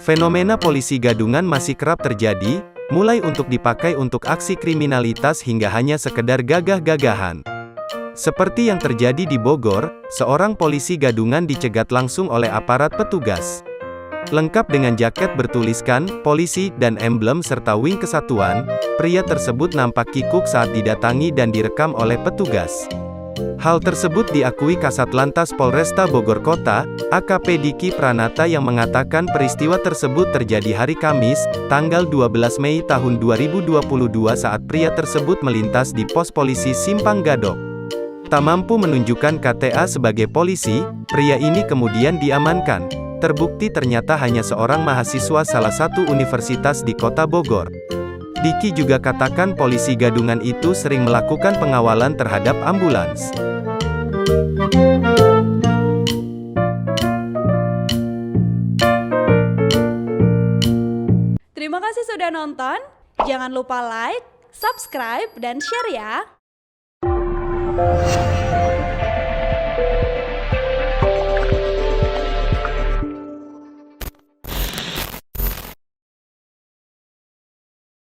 Fenomena polisi gadungan masih kerap terjadi, mulai untuk dipakai untuk aksi kriminalitas hingga hanya sekedar gagah-gagahan. Seperti yang terjadi di Bogor, seorang polisi gadungan dicegat langsung oleh aparat petugas. Lengkap dengan jaket bertuliskan "Polisi" dan emblem serta wing kesatuan, pria tersebut nampak kikuk saat didatangi dan direkam oleh petugas. Hal tersebut diakui Kasat Lantas Polresta Bogor Kota, AKP Diki Pranata yang mengatakan peristiwa tersebut terjadi hari Kamis, tanggal 12 Mei tahun 2022 saat pria tersebut melintas di pos polisi Simpang Gadok. Tak mampu menunjukkan KTA sebagai polisi, pria ini kemudian diamankan. Terbukti ternyata hanya seorang mahasiswa salah satu universitas di kota Bogor. Diki juga katakan polisi gadungan itu sering melakukan pengawalan terhadap ambulans. Terima kasih sudah nonton. Jangan lupa like, subscribe, dan share ya.